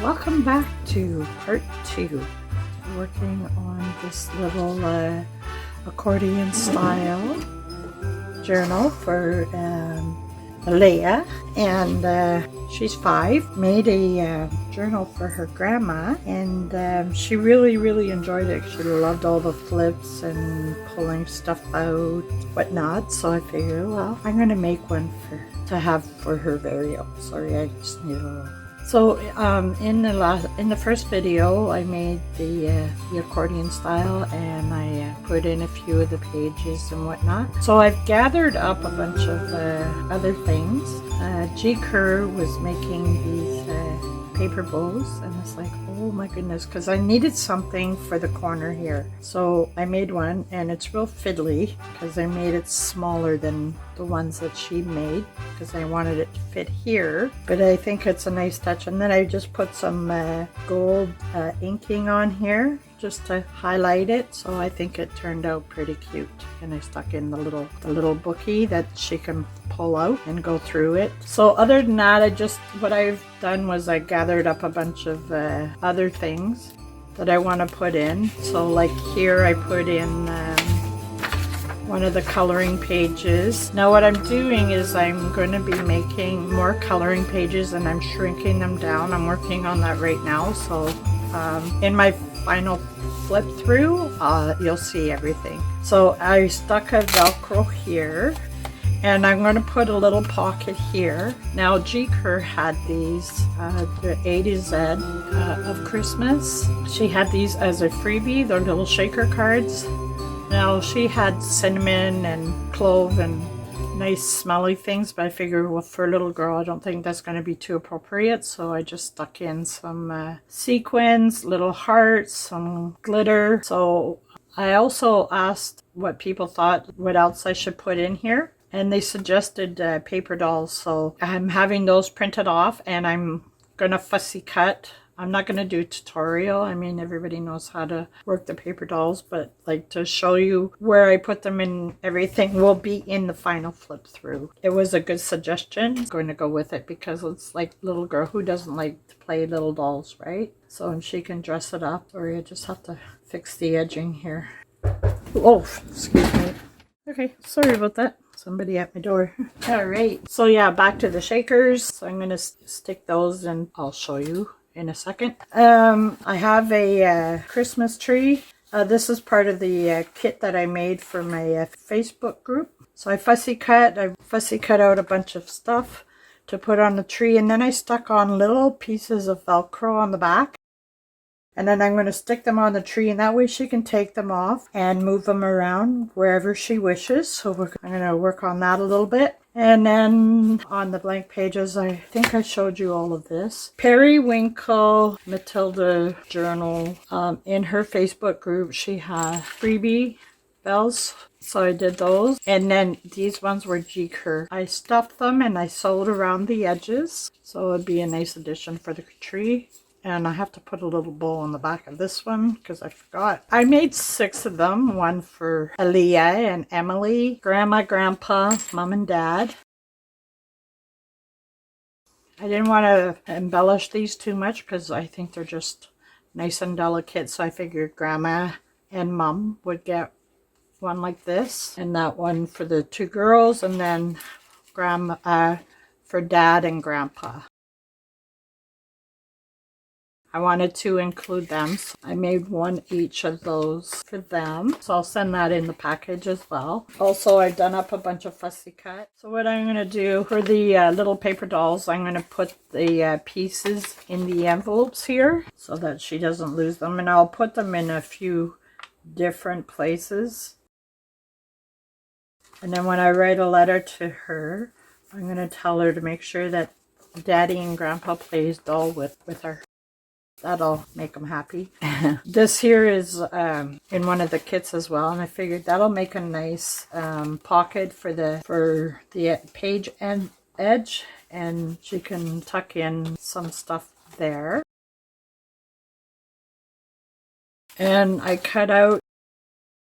Welcome back to part 2. Working on this little accordion style journal for Aliya, and she's 5. Made a journal for her grandma, and she really enjoyed it. She loved all the flips and pulling stuff out, whatnot. So I figured, well, I'm gonna make one to have for her burial. Sorry, I just need a little. So in the first video, I made the accordion style, and I put in a few of the pages and whatnot. So I've gathered up a bunch of other things. Kerr was making these paper bows, and it's like, oh my goodness, because I needed something for the corner here. So I made one, and it's real fiddly because I made it smaller than the ones that she made because I wanted it to fit here, but I think it's a nice touch. And then I just put some gold inking on here just to highlight it, so I think it turned out pretty cute. And I stuck in the little bookie that she can pull out and go through it. So other than that, what I've done was I gathered up a bunch of other things that I want to put in. So like here I put in one of the coloring pages. Now what I'm doing is I'm going to be making more coloring pages, and I'm shrinking them down. I'm working on that right now, so in my final flip through you'll see everything. So I stuck a Velcro here, and I'm going to put a little pocket here. Now Kerr had these, the A to Z of Christmas. She had these as a freebie, they're little shaker cards. Now she had cinnamon and clove and nice smelly things, but I figured, well, for a little girl, I don't think that's going to be too appropriate. So I just stuck in some sequins, little hearts, some glitter. So I also asked what people thought, what else I should put in here. And they suggested paper dolls. So I'm having those printed off, and I'm going to fussy cut. I'm not going to do a tutorial. I mean, everybody knows how to work the paper dolls, but like to show you where I put them in, everything will be in the final flip through. It was a good suggestion. I'm going to go with it because it's like little girl, who doesn't like to play little dolls, right? So she can dress it up, or you just have to fix the edging here. Oh, excuse me. Okay, sorry about that. Somebody at my door. All right, so yeah, back to the shakers. So I'm going to stick those, and I'll show you in a second. I have a Christmas tree. This is part of the kit that I made for my Facebook group. So I fussy cut out a bunch of stuff to put on the tree, and then I stuck on little pieces of Velcro on the back. And then I'm going to stick them on the tree, and that way she can take them off and move them around wherever she wishes. So I'm going to work on that a little bit. And then on the blank pages, I think I showed you all of this. Periwinkle Matilda journal. In her Facebook group, she had freebie bells. So I did those. And then these ones were Kerr. I stuffed them and I sewed around the edges. So it would be a nice addition for the tree. And I have to put a little bow on the back of this one because I forgot. I made 6 of them. One for Aliya and Emily, Grandma, Grandpa, Mom, and Dad. I didn't want to embellish these too much because I think they're just nice and delicate. So I figured Grandma and Mom would get one like this. And that one for the 2 girls. And then Grandma for Dad and Grandpa. I wanted to include them, so I made one each of those for them. So I'll send that in the package as well. Also, I've done up a bunch of fussy cut. So what I'm going to do for the little paper dolls, I'm going to put the pieces in the envelopes here so that she doesn't lose them. And I'll put them in a few different places. And then when I write a letter to her, I'm going to tell her to make sure that Daddy and Grandpa plays doll with her. That'll make them happy. This here is in one of the kits as well, and I figured that'll make a nice pocket for the page and edge, and she can tuck in some stuff there. And I cut out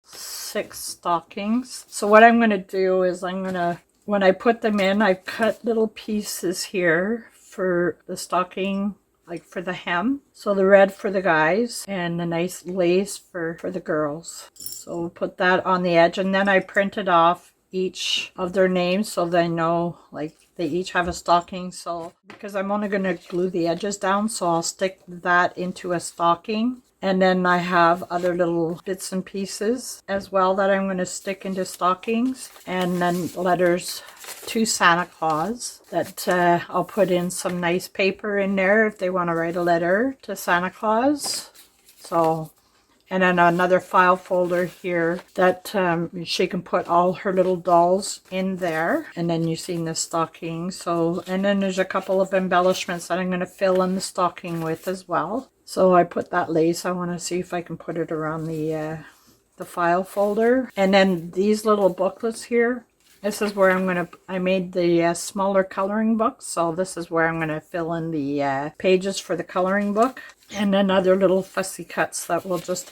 6 stockings. So what I'm going to do is when I put them in, I cut little pieces here for the stocking like for the hem. So the red for the guys and the nice lace for the girls. So we'll put that on the edge, and then I printed off each of their names so they know, like, they each have a stocking. So because I'm only going to glue the edges down, so I'll stick that into a stocking. And then I have other little bits and pieces as well that I'm going to stick into stockings, and then letters to Santa Claus that I'll put in some nice paper in there if they want to write a letter to Santa Claus. So, and then another file folder here that she can put all her little dolls in there. And then you've seen the stocking. So, and then there's a couple of embellishments that I'm going to fill in the stocking with as well. So I put that lace. I want to see if I can put it around the file folder. And then these little booklets here. This is where I made the smaller coloring book. So this is where I'm going to fill in the pages for the coloring book. And then other little fussy cuts that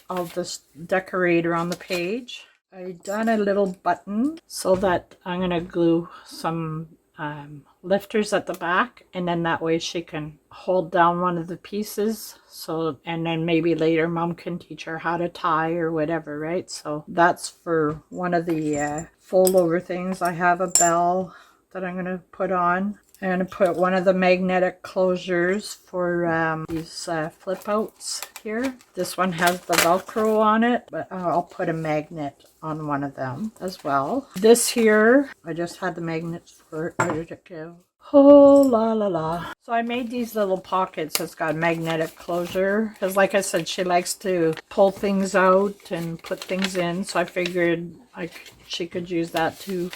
I'll just decorate around the page. I done a little button so that I'm going to glue some lifters at the back, and then that way she can hold down one of the pieces. So, and then maybe later Mom can teach her how to tie or whatever, right? So that's for one of the fold over things. I have a bell that I'm going to put on. I'm going to put one of the magnetic closures for these flip outs here. This one has the Velcro on it, but I'll put a magnet on one of them as well. This here, I just had the magnets for it. Where did it go? Oh, la la la. So I made these little pockets. It's got magnetic closure. Because like I said, she likes to pull things out and put things in. So I figured she could use that to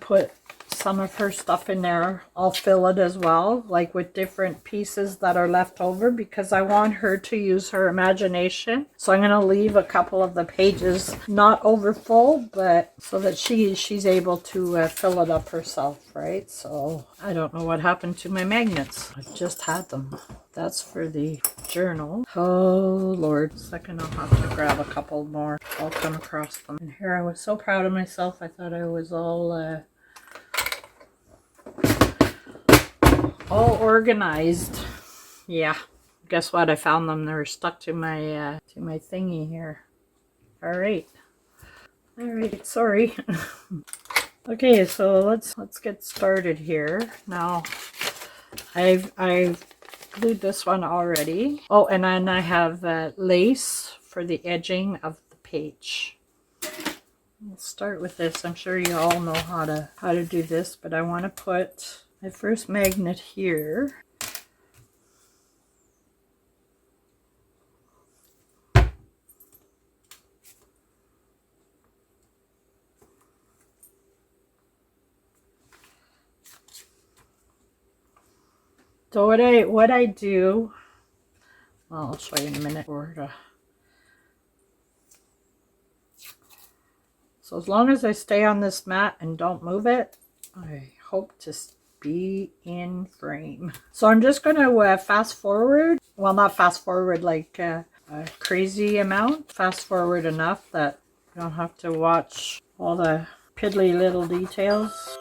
put some of her stuff in there. I'll fill it as well, like with different pieces that are left over, because I want her to use her imagination. So I'm going to leave a couple of the pages not over full, but so that she's able to fill it up herself, right? So I don't know what happened to my magnets. I just had them. That's for the journal. Oh Lord, second I'll have to grab a couple more. I'll come across them. And here I was so proud of myself. I thought I was all organized. Yeah, guess what? I found them. They were stuck to my thingy here. All right, sorry. Okay, so let's get started here. Now I've glued this one already. Oh, and then I have lace for the edging of the page. We'll start with this. I'm sure you all know how to do this, but I want to put my first magnet here. So what I do, well, I'll show you in a minute. So as long as I stay on this mat and don't move it, I hope to be in frame. So I'm just going to fast forward. Well, not fast forward like a crazy amount. Fast forward enough that you don't have to watch all the piddly little details.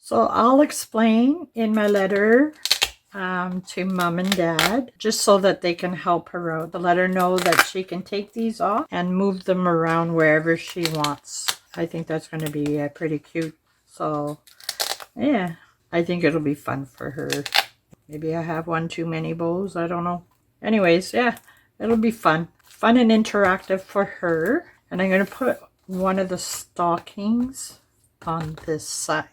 So I'll explain in my letter to Mom and Dad, just so that they can help her out. To let her know that she can take these off and move them around wherever she wants. I think that's going to be pretty cute. So yeah, I think it'll be fun for her. Maybe I have one too many bows, I don't know. Anyways, yeah, it'll be fun. Fun and interactive for her. And I'm going to put one of the stockings on this side.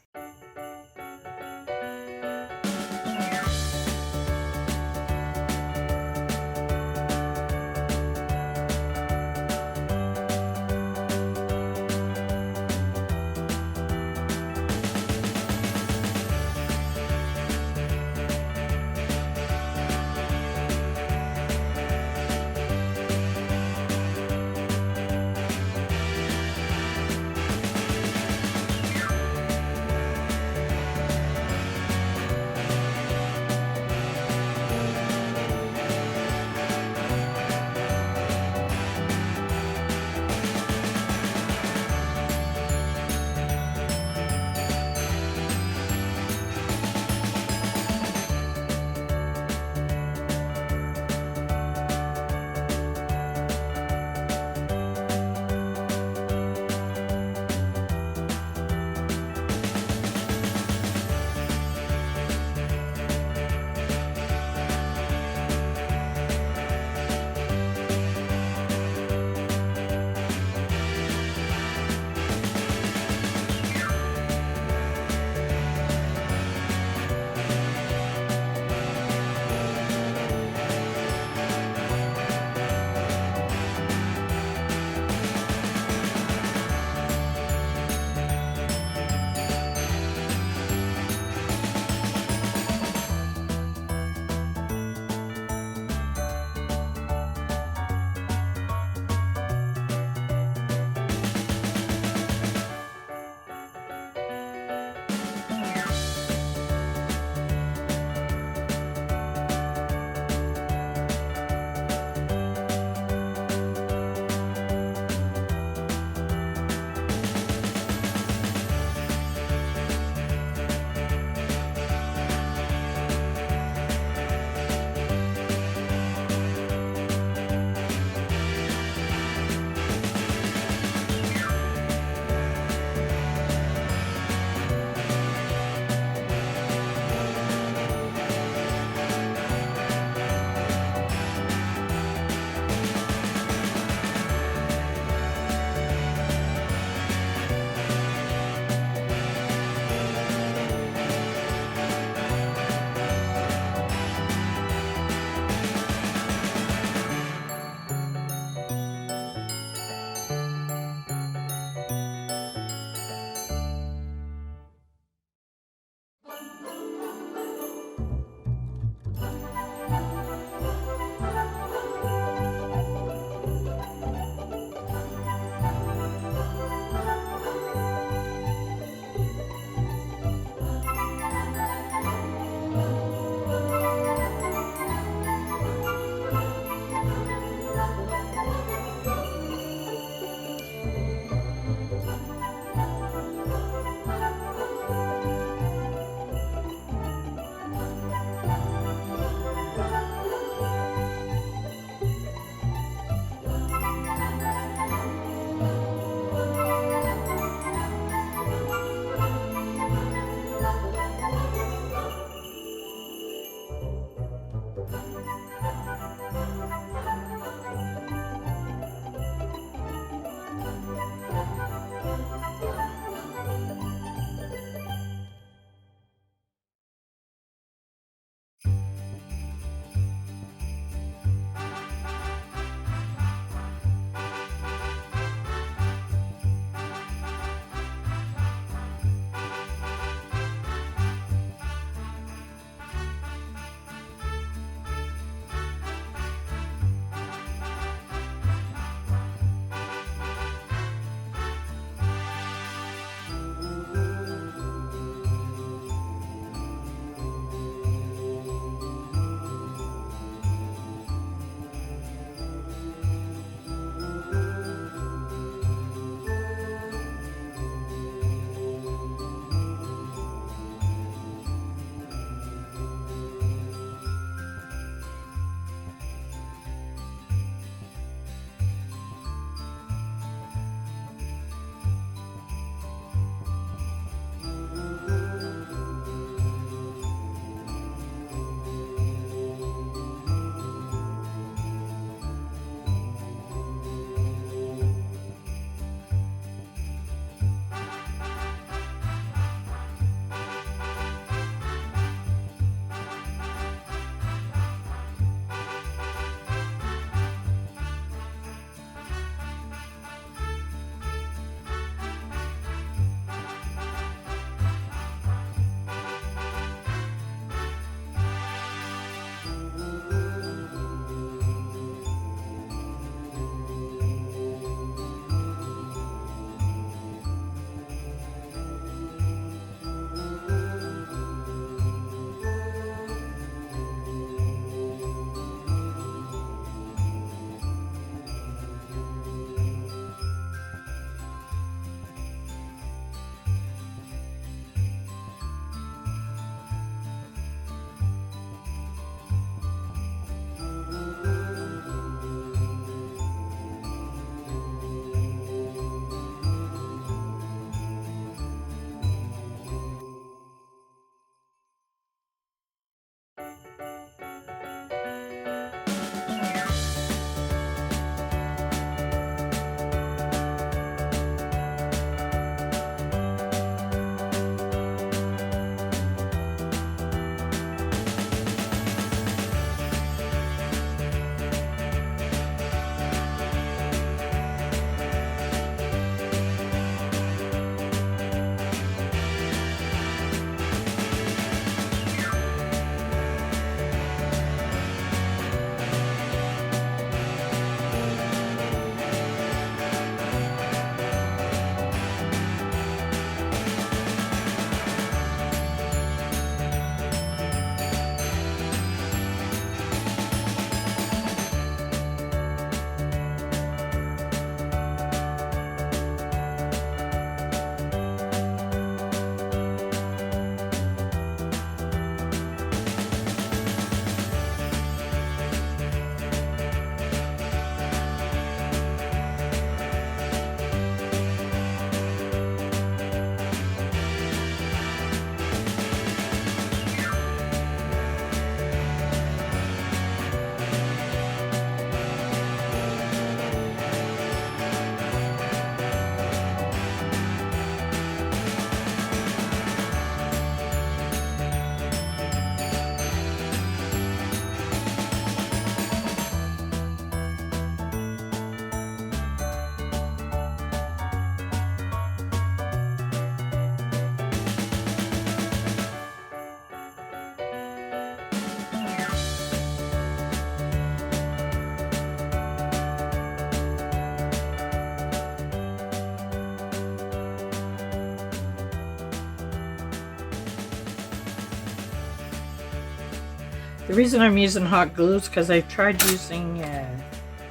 The reason I'm using hot glue is because I've tried using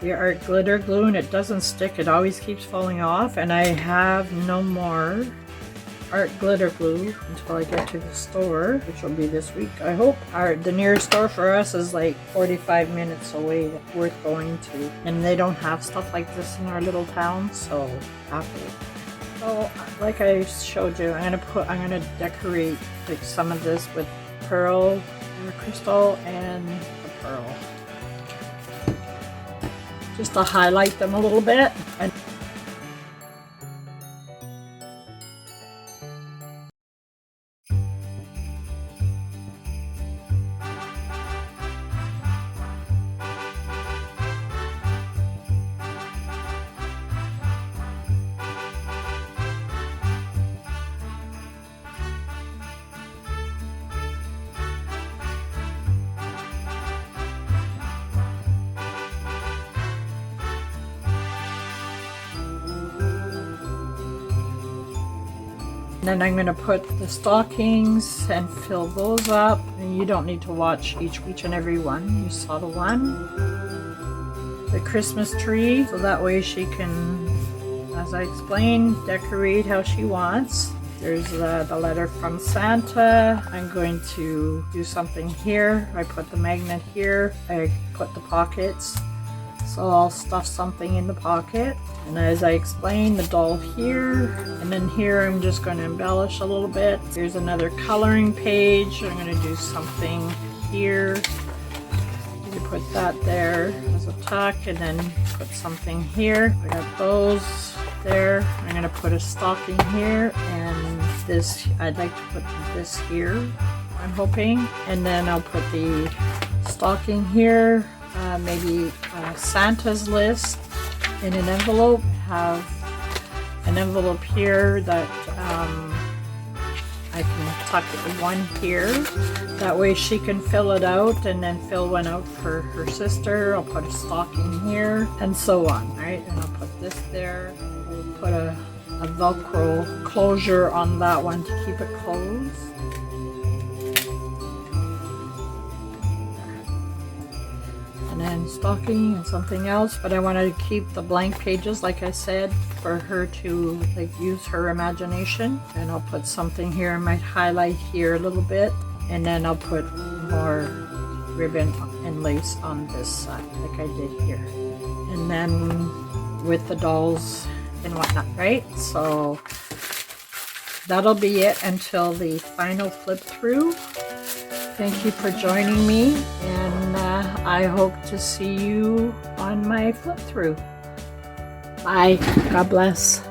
the art glitter glue and it doesn't stick. It always keeps falling off, and I have no more art glitter glue until I get to the store, which will be this week, I hope. The nearest store for us is like 45 minutes away, worth going to, and they don't have stuff like this in our little town, so happy. So like I showed you, I'm gonna decorate like some of this with pearl crystal and the pearl, just to highlight them a little bit. And then I'm going to put the stockings and fill those up. And you don't need to watch each and every one. You saw the one. The Christmas tree, so that way she can, as I explained, decorate how she wants. There's the letter from Santa. I'm going to do something here. I put the magnet here. I put the pockets. So I'll stuff something in the pocket. And as I explained, the doll here. And then here I'm just going to embellish a little bit. Here's another coloring page. I'm going to do something here. You put that there as a tuck, and then put something here. I got those there. I'm going to put a stocking here, and this, I'd like to put this here, I'm hoping. And then I'll put the stocking here. Maybe Santa's list in an envelope. Have an envelope here that I can tuck one here. That way she can fill it out, and then fill one out for her sister. I'll put a stocking here, and so on, right? And I'll put this there. We'll put a Velcro closure on that one to keep it closed. And then stocking and something else, but I want to keep the blank pages, like I said, for her to like use her imagination. And I'll put something here. I might highlight here a little bit, and then I'll put more ribbon and lace on this side, like I did here. And then with the dolls and whatnot, right? So that'll be it until the final flip through. Thank you for joining me, and I hope to see you on my flip through. Bye. God bless.